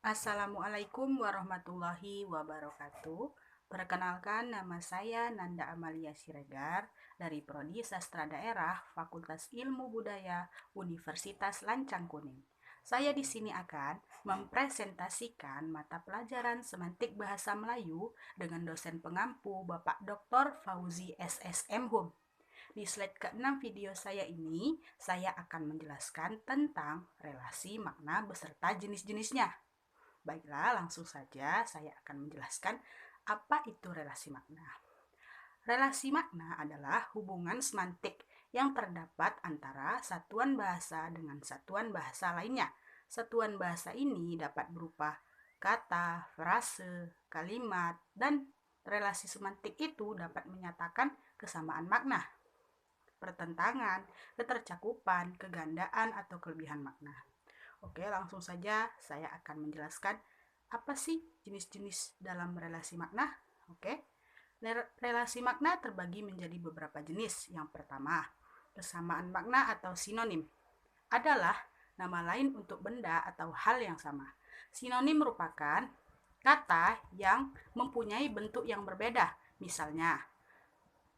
Assalamualaikum warahmatullahi wabarakatuh. Perkenalkan, nama saya Nanda Amalia Siregar dari Prodi Sastra Daerah Fakultas Ilmu Budaya Universitas Lancang Kuning. Saya di sini akan mempresentasikan mata pelajaran Semantik Bahasa Melayu dengan dosen pengampu Bapak Dr. Fauzi SSM Hum. Di slide ke-6 video saya ini, saya akan menjelaskan tentang relasi makna beserta jenis-jenisnya. Baiklah, langsung saja saya akan menjelaskan apa itu relasi makna. Relasi makna adalah hubungan semantik yang terdapat antara satuan bahasa dengan satuan bahasa lainnya. Satuan bahasa ini dapat berupa kata, frase, kalimat, dan relasi semantik itu dapat menyatakan kesamaan makna, pertentangan, ketercakupan, kegandaan, atau kelebihan makna. Oke, langsung saja saya akan menjelaskan apa sih jenis-jenis dalam relasi makna. Oke, relasi makna terbagi menjadi beberapa jenis. Yang pertama, kesamaan makna atau sinonim adalah nama lain untuk benda atau hal yang sama. Sinonim merupakan kata yang mempunyai bentuk yang berbeda. Misalnya,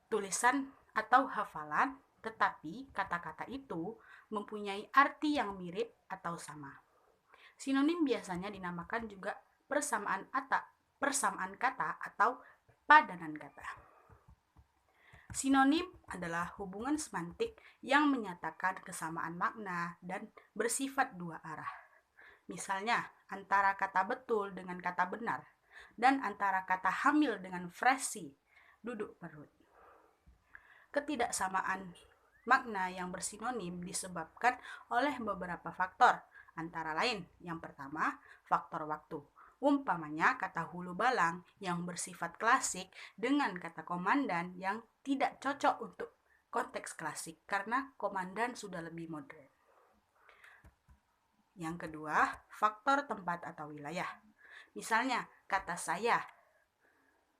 tulisan atau hafalan, tetapi kata-kata itu mempunyai arti yang mirip atau sama. Sinonim biasanya dinamakan juga persamaan kata atau padanan kata. Sinonim adalah hubungan semantik yang menyatakan kesamaan makna dan bersifat dua arah. Misalnya, antara kata betul dengan kata benar, dan antara kata hamil dengan frasi, duduk perut. Ketidaksamaan makna yang bersinonim disebabkan oleh beberapa faktor, antara lain yang pertama, faktor waktu. Umpamanya kata hulu balang yang bersifat klasik dengan kata komandan yang tidak cocok untuk konteks klasik karena komandan sudah lebih modern. Yang kedua, faktor tempat atau wilayah. Misalnya kata saya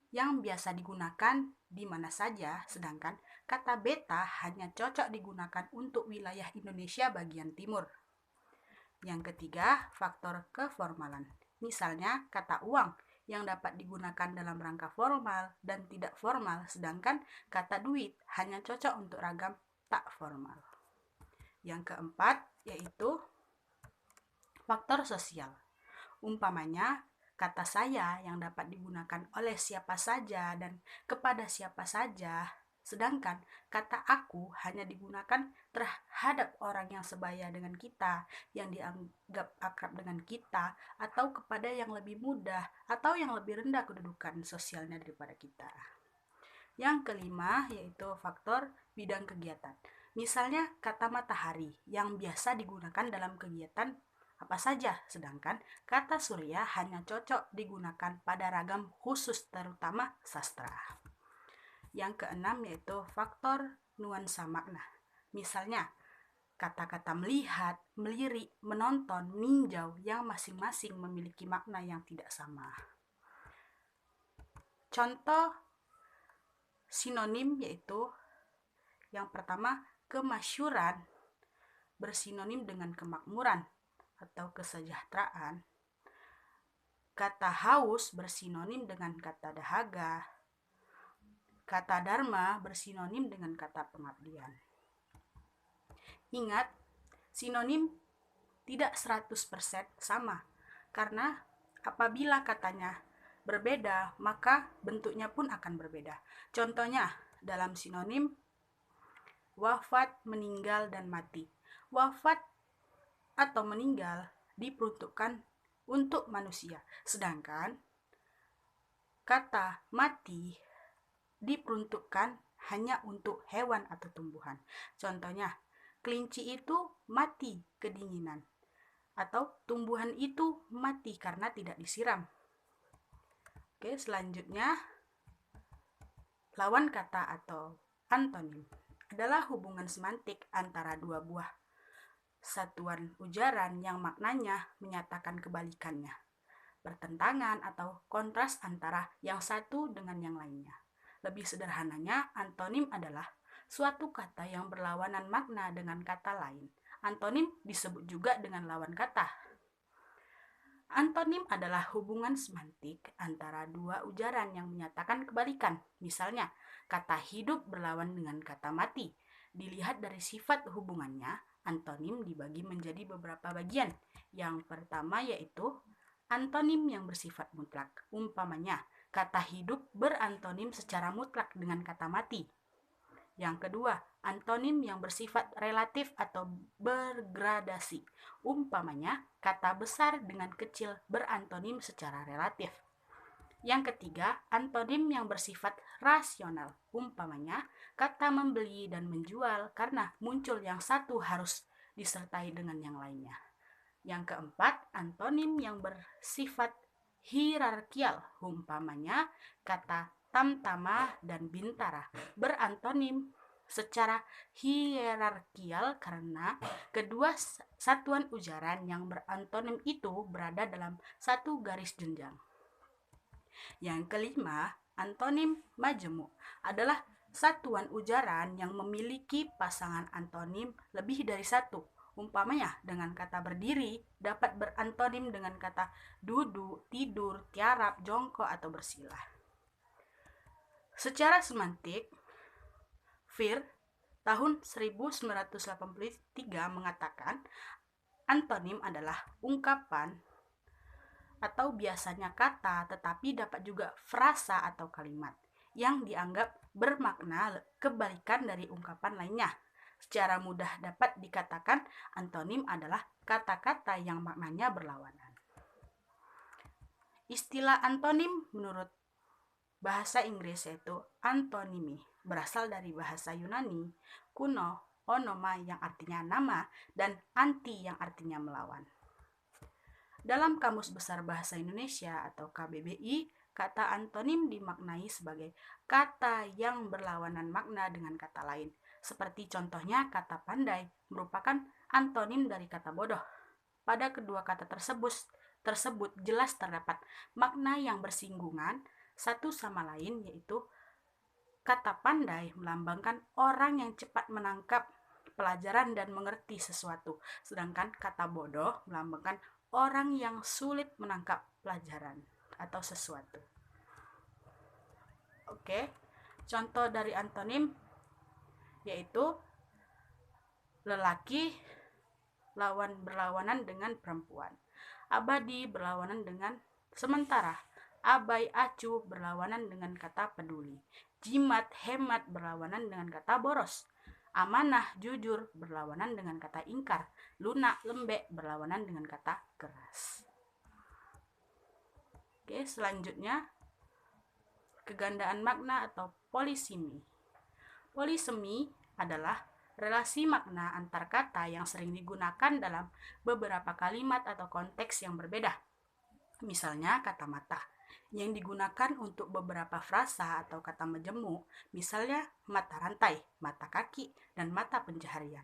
yang biasa digunakan di mana saja, sedangkan kata beta hanya cocok digunakan untuk wilayah Indonesia bagian timur. Yang ketiga, faktor keformalan. Misalnya kata uang yang dapat digunakan dalam rangka formal dan tidak formal, sedangkan kata duit hanya cocok untuk ragam tak formal. Yang keempat, yaitu faktor sosial. Umpamanya, kata saya yang dapat digunakan oleh siapa saja dan kepada siapa saja, sedangkan kata aku hanya digunakan terhadap orang yang sebaya dengan kita, yang dianggap akrab dengan kita, atau kepada yang lebih mudah atau yang lebih rendah kedudukan sosialnya daripada kita. Yang kelima, yaitu faktor bidang kegiatan. Misalnya kata matahari yang biasa digunakan dalam kegiatan apa saja, sedangkan kata surya hanya cocok digunakan pada ragam khusus terutama sastra. Yang keenam yaitu faktor nuansa makna. Misalnya kata-kata melihat, melirik, menonton, meninjau yang masing-masing memiliki makna yang tidak sama. Contoh sinonim yaitu yang pertama, kemasyuran bersinonim dengan kemakmuran atau kesejahteraan. Kata haus bersinonim dengan kata dahaga. Kata dharma bersinonim dengan kata pengabdian. Ingat, sinonim tidak 100% sama, karena apabila katanya berbeda, maka bentuknya pun akan berbeda. Contohnya, dalam sinonim, wafat, meninggal, dan mati. Wafat atau meninggal diperuntukkan untuk manusia, sedangkan kata mati diperuntukkan hanya untuk hewan atau tumbuhan. Contohnya, kelinci itu mati kedinginan, atau tumbuhan itu mati karena tidak disiram. Oke, selanjutnya lawan kata atau antonim adalah hubungan semantik antara dua buah satuan ujaran yang maknanya menyatakan kebalikannya, pertentangan atau kontras antara yang satu dengan yang lainnya. Lebih sederhananya, antonim adalah suatu kata yang berlawanan makna dengan kata lain. Antonim disebut juga dengan lawan kata. Antonim adalah hubungan semantik antara dua ujaran yang menyatakan kebalikan. Misalnya, kata hidup berlawan dengan kata mati. Dilihat dari sifat hubungannya, antonim dibagi menjadi beberapa bagian. Yang pertama yaitu antonim yang bersifat mutlak. Umpamanya, kata hidup berantonim secara mutlak dengan kata mati. Yang kedua, antonim yang bersifat relatif atau bergradasi. Umpamanya, kata besar dengan kecil berantonim secara relatif. Yang ketiga, antonim yang bersifat rasional. Umpamanya, kata membeli dan menjual karena muncul yang satu harus disertai dengan yang lainnya. Yang keempat, antonim yang bersifat hierarkial. Umpamanya, kata tamtama dan bintara berantonim secara hierarkial karena kedua satuan ujaran yang berantonim itu berada dalam satu garis jenjang. Yang kelima, antonim majemuk adalah satuan ujaran yang memiliki pasangan antonim lebih dari satu. Umpamanya, dengan kata berdiri dapat berantonim dengan kata duduk, tidur, tiarap, jongkok, atau bersila. Secara semantik, Fir tahun 1983 mengatakan antonim adalah ungkapan atau biasanya kata tetapi dapat juga frasa atau kalimat yang dianggap bermakna kebalikan dari ungkapan lainnya. Secara mudah dapat dikatakan antonim adalah kata-kata yang maknanya berlawanan. Istilah antonim menurut bahasa Inggris yaitu antonymy, berasal dari bahasa Yunani kuno onoma yang artinya nama dan anti yang artinya melawan. Dalam Kamus Besar Bahasa Indonesia atau KBBI, kata antonim dimaknai sebagai kata yang berlawanan makna dengan kata lain. Seperti contohnya kata pandai merupakan antonim dari kata bodoh. Pada kedua kata tersebut jelas terdapat makna yang bersinggungan satu sama lain, yaitu kata pandai melambangkan orang yang cepat menangkap pelajaran dan mengerti sesuatu, sedangkan kata bodoh melambangkan orang yang sulit menangkap pelajaran atau sesuatu. Oke, contoh dari antonim yaitu lelaki berlawanan dengan perempuan, abadi berlawanan dengan sementara, abai acuh berlawanan dengan kata peduli, jimat hemat berlawanan dengan kata boros, amanah jujur berlawanan dengan kata ingkar, lunak lembek berlawanan dengan kata keras. Oke, selanjutnya kegandaan makna atau polisemi. Polisemi adalah relasi makna antar kata yang sering digunakan dalam beberapa kalimat atau konteks yang berbeda. Misalnya kata mata yang digunakan untuk beberapa frasa atau kata majemuk, misalnya mata rantai, mata kaki, dan mata pencaharian.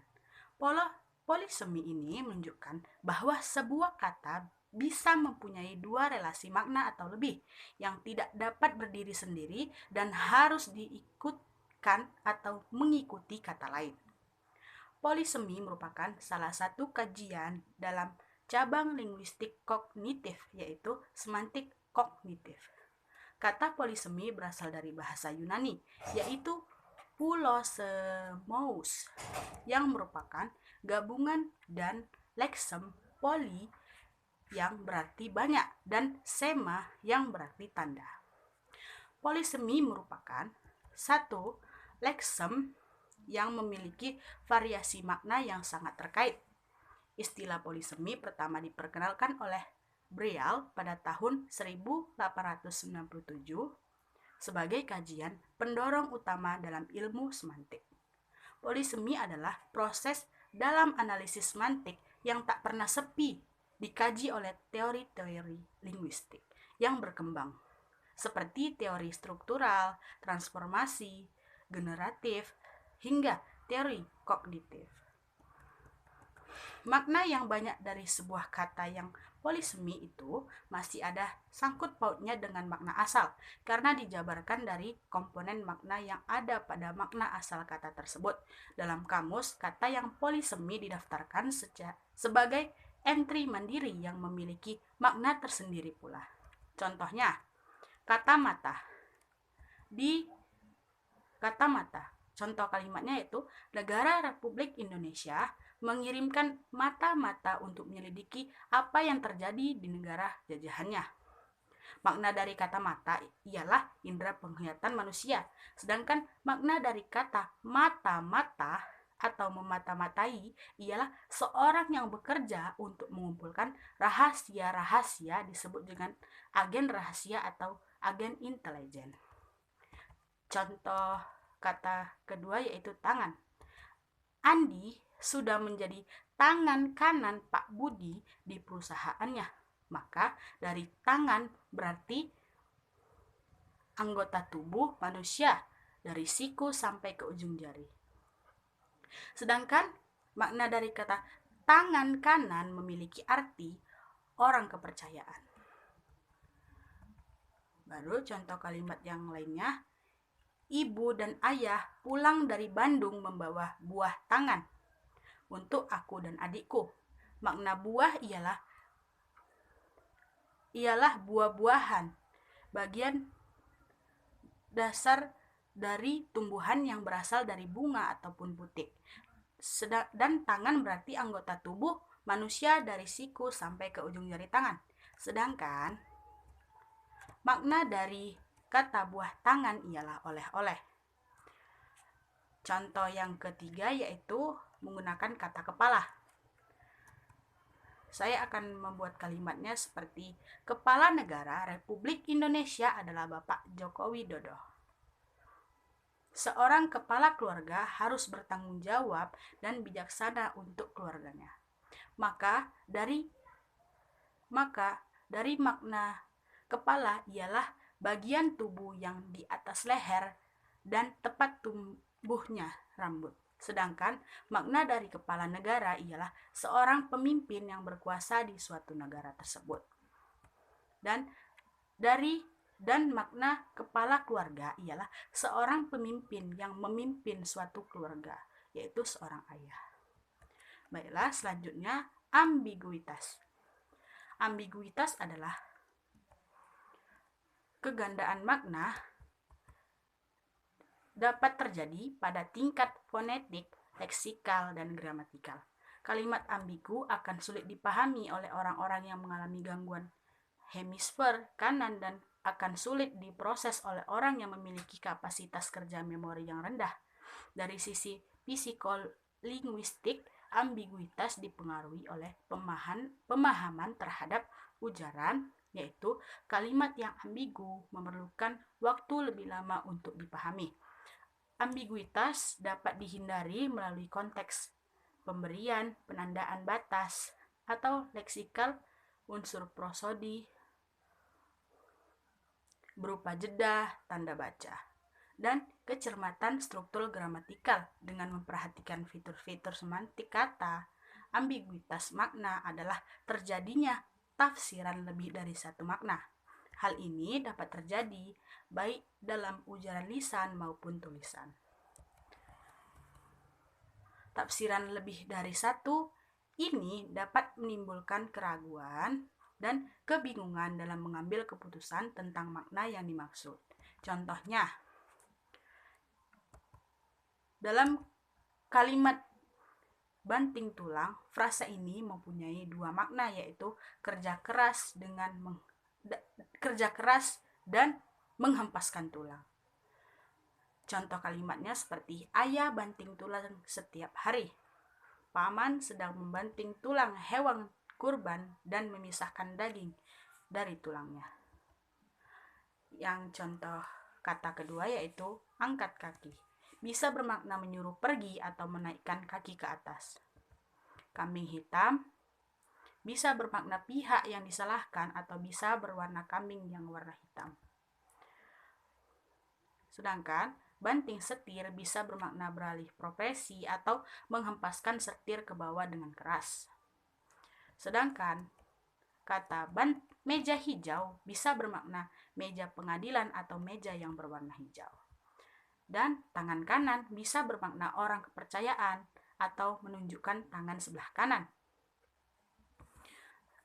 Polisemi ini menunjukkan bahwa sebuah kata bisa mempunyai dua relasi makna atau lebih yang tidak dapat berdiri sendiri dan harus diikutkan atau mengikuti kata lain. Polisemi merupakan salah satu kajian dalam cabang linguistik kognitif, yaitu semantik kognitif. Kata polisemi berasal dari bahasa Yunani, yaitu pulosemos, yang merupakan gabungan dan leksem poli yang berarti banyak dan sema yang berarti tanda. Polisemi merupakan satu leksem yang memiliki variasi makna yang sangat terkait. Istilah polisemi pertama diperkenalkan oleh Brial pada tahun 1897 sebagai kajian pendorong utama dalam ilmu semantik. Polisemi adalah proses dalam analisis semantik yang tak pernah sepi dikaji oleh teori-teori linguistik yang berkembang, seperti teori struktural, transformasi, generatif, hingga teori kognitif. Makna yang banyak dari sebuah kata yang polisemi itu masih ada sangkut pautnya dengan makna asal, karena dijabarkan dari komponen makna yang ada pada makna asal kata tersebut. Dalam kamus, kata yang polisemi didaftarkan sebagai entry mandiri yang memiliki makna tersendiri pula. Contohnya, kata mata. Di kata mata, contoh kalimatnya yaitu Negara Republik Indonesia mengirimkan mata-mata untuk menyelidiki apa yang terjadi di negara jajahannya. Makna dari kata mata ialah indera penglihatan manusia, sedangkan makna dari kata mata-mata atau memata-matai ialah seorang yang bekerja untuk mengumpulkan rahasia-rahasia disebut dengan agen rahasia atau agen intelijen. Contoh kata kedua yaitu tangan. Andi sudah menjadi tangan kanan Pak Budi di perusahaannya. Maka dari tangan berarti anggota tubuh manusia dari siku sampai ke ujung jari. Sedangkan makna dari kata tangan kanan memiliki arti orang kepercayaan. Baru contoh kalimat yang lainnya, ibu dan ayah pulang dari Bandung membawa buah tangan untuk aku dan adikku. Makna buah ialah buah-buahan, bagian dasar dari tumbuhan yang berasal dari bunga ataupun butik. Dan tangan berarti anggota tubuh manusia dari siku sampai ke ujung jari tangan. Sedangkan makna dari kata buah tangan ialah oleh-oleh. Contoh yang ketiga yaitu menggunakan kata kepala. Saya akan membuat kalimatnya seperti Kepala Negara Republik Indonesia adalah Bapak Joko Widodo. Seorang kepala keluarga harus bertanggung jawab dan bijaksana untuk keluarganya. Maka dari makna kepala ialah bagian tubuh yang di atas leher dan tepat tumbuhnya rambut. Sedangkan makna dari kepala negara ialah seorang pemimpin yang berkuasa di suatu negara tersebut. Dan makna kepala keluarga ialah seorang pemimpin yang memimpin suatu keluarga, yaitu seorang ayah. Baiklah, selanjutnya ambiguitas. Ambiguitas adalah kegandaan makna dapat terjadi pada tingkat fonetik, leksikal, dan gramatikal. Kalimat ambigu akan sulit dipahami oleh orang-orang yang mengalami gangguan hemisfer kanan dan akan sulit diproses oleh orang yang memiliki kapasitas kerja memori yang rendah. Dari sisi psikolinguistik, ambiguitas dipengaruhi oleh pemahaman terhadap ujaran, yaitu kalimat yang ambigu memerlukan waktu lebih lama untuk dipahami. Ambiguitas dapat dihindari melalui konteks pemberian, penandaan batas, atau leksikal unsur prosodi berupa jeda, tanda baca, dan kecermatan struktur gramatikal dengan memperhatikan fitur-fitur semantik kata. Ambiguitas makna adalah terjadinya tafsiran lebih dari satu makna. Hal ini dapat terjadi baik dalam ujaran lisan maupun tulisan. Tafsiran lebih dari satu ini dapat menimbulkan keraguan dan kebingungan dalam mengambil keputusan tentang makna yang dimaksud. Contohnya, dalam kalimat banting tulang, frasa ini mempunyai dua makna, yaitu kerja keras dan menghempaskan tulang. Contoh kalimatnya seperti ayah banting tulang setiap hari. Paman sedang membanting tulang hewan kurban dan memisahkan daging dari tulangnya. Yang contoh kata kedua yaitu angkat kaki. Bisa bermakna menyuruh pergi atau menaikkan kaki ke atas. Kambing hitam bisa bermakna pihak yang disalahkan atau bisa berwarna kambing yang warna hitam. Sedangkan banting setir bisa bermakna beralih profesi atau menghempaskan setir ke bawah dengan keras. Sedangkan kata meja hijau bisa bermakna meja pengadilan atau meja yang berwarna hijau. Dan tangan kanan bisa bermakna orang kepercayaan atau menunjukkan tangan sebelah kanan.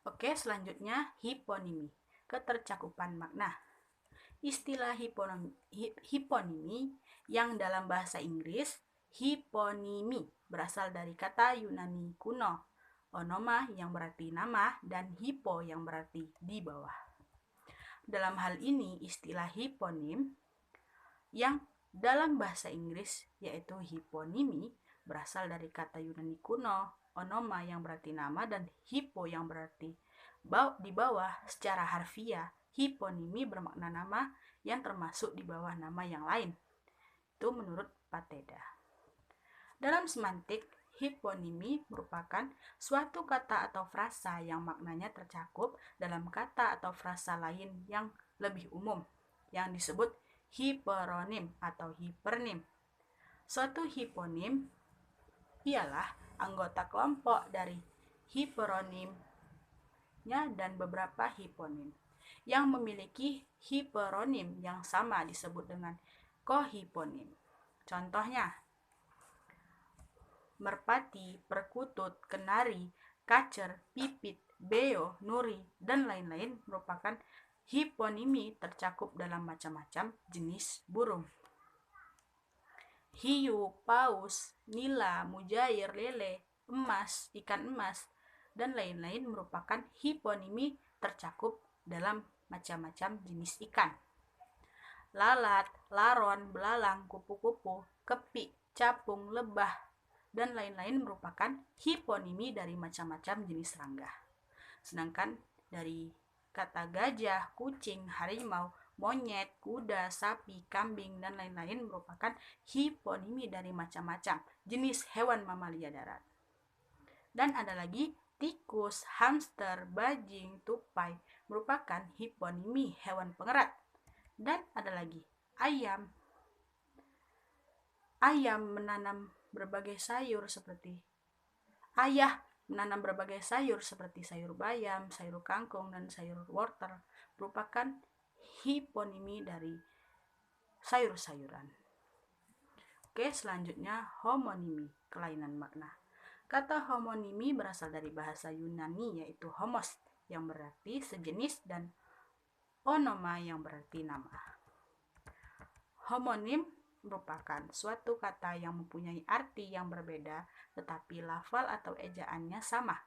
Oke, selanjutnya hiponimi, ketercakupan makna. Istilah hiponimi yang dalam bahasa Inggris hiponimi berasal dari kata Yunani kuno, onoma yang berarti nama dan hipo yang berarti di bawah. Dalam hal ini, istilah hiponim yang dalam bahasa Inggris yaitu hiponimi berasal dari kata Yunani kuno, onoma yang berarti nama dan hipo yang berarti di bawah. Secara harfiah, hiponimi bermakna nama yang termasuk di bawah nama yang lain. Itu menurut Pateda. Dalam semantik, hiponimi merupakan suatu kata atau frasa yang maknanya tercakup dalam kata atau frasa lain yang lebih umum, yang disebut hiperonim atau hipernim. Suatu hiponim ialah anggota kelompok dari hiperonimnya dan beberapa hiponim. Yang memiliki hiperonim yang sama disebut dengan kohiponim. Contohnya, merpati, perkutut, kenari, kacer, pipit, beo, nuri, dan lain-lain merupakan hiponimi tercakup dalam macam-macam jenis burung. Hiu, paus, nila, mujair, lele, emas, ikan emas, dan lain-lain merupakan hiponimi tercakup dalam macam-macam jenis ikan. Lalat, laron, belalang, kupu-kupu, kepik, capung, lebah, dan lain-lain merupakan hiponimi dari macam-macam jenis serangga. Sedangkan dari kata gajah, kucing, harimau, monyet, kuda, sapi, kambing, dan lain-lain merupakan hiponimi dari macam-macam jenis hewan mamalia darat. Dan ada lagi tikus, hamster, bajing, tupai merupakan hiponimi hewan pengerat. Dan ada lagi ayam. Ayam menanam berbagai sayur seperti menanam berbagai sayur seperti sayur bayam, sayur kangkung, dan sayur wortel merupakan hiponimi dari sayur-sayuran. Oke, selanjutnya homonimi, kelainan makna. Kata homonimi berasal dari bahasa Yunani yaitu homos yang berarti sejenis dan onoma yang berarti nama. Homonim merupakan suatu kata yang mempunyai arti yang berbeda tetapi lafal atau ejaannya sama.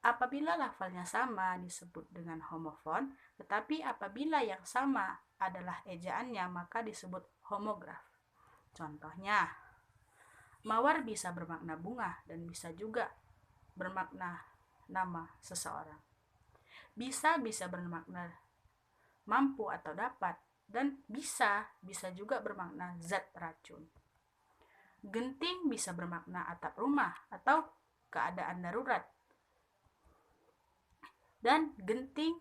Apabila lafalnya sama disebut dengan homofon, tetapi apabila yang sama adalah ejaannya maka disebut homograf. Contohnya, mawar bisa bermakna bunga dan bisa juga bermakna nama seseorang. Bisa bermakna mampu atau dapat, dan bisa juga bermakna zat racun. Genting bisa bermakna atap rumah atau keadaan darurat. Dan genting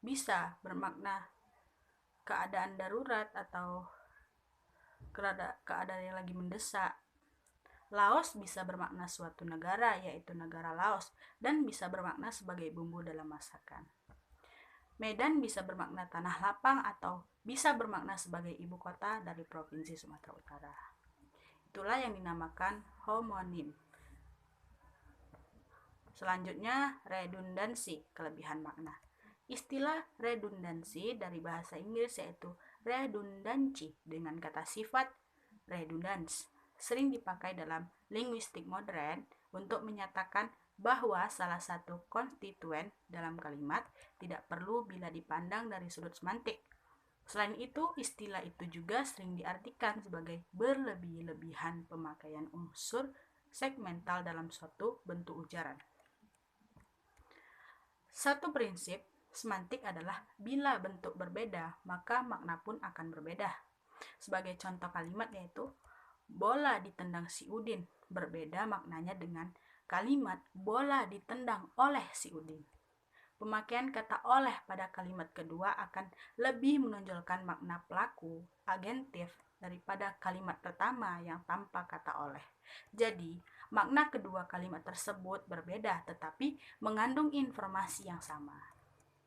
bisa bermakna keadaan darurat atau keadaan yang lagi mendesak. Laos bisa bermakna suatu negara, yaitu negara Laos, dan bisa bermakna sebagai bumbu dalam masakan. Medan bisa bermakna tanah lapang atau bisa bermakna sebagai ibu kota dari Provinsi Sumatera Utara. Itulah yang dinamakan homonim. Selanjutnya, redundansi, kelebihan makna. Istilah redundansi dari bahasa Inggris yaitu redundancy dengan kata sifat redundance. Sering dipakai dalam linguistik modern untuk menyatakan bahwa salah satu konstituen dalam kalimat tidak perlu bila dipandang dari sudut semantik. Selain itu, istilah itu juga sering diartikan sebagai berlebih-lebihan pemakaian unsur segmental dalam suatu bentuk ujaran. Satu prinsip semantik adalah bila bentuk berbeda, maka makna pun akan berbeda. Sebagai contoh kalimat yaitu bola ditendang si Udin, berbeda maknanya dengan kalimat bola ditendang oleh si Udin. Pemakaian kata oleh pada kalimat kedua akan lebih menonjolkan makna pelaku, agentif, daripada kalimat pertama yang tanpa kata oleh. Jadi, makna kedua kalimat tersebut berbeda tetapi mengandung informasi yang sama.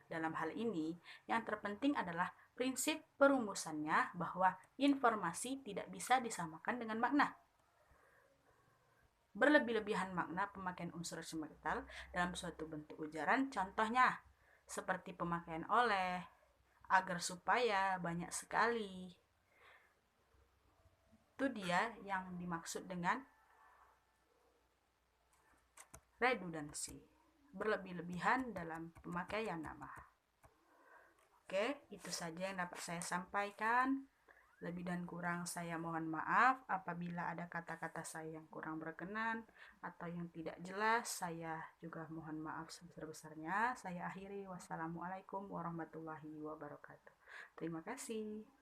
Dalam hal ini, yang terpenting adalah prinsip perumusannya bahwa informasi tidak bisa disamakan dengan makna. berlebih-lebihan makna pemakaian unsur semetal dalam suatu bentuk ujaran, contohnya seperti pemakaian oleh, agar, supaya, banyak sekali. Itu dia yang dimaksud dengan redundansi, berlebih-lebihan dalam pemakaian nama. Oke, itu saja yang dapat saya sampaikan. Lebih dan kurang saya mohon maaf apabila ada kata-kata saya yang kurang berkenan atau yang tidak jelas. Saya juga mohon maaf sebesar-besarnya. Saya akhiri. Wassalamualaikum warahmatullahi wabarakatuh. Terima kasih.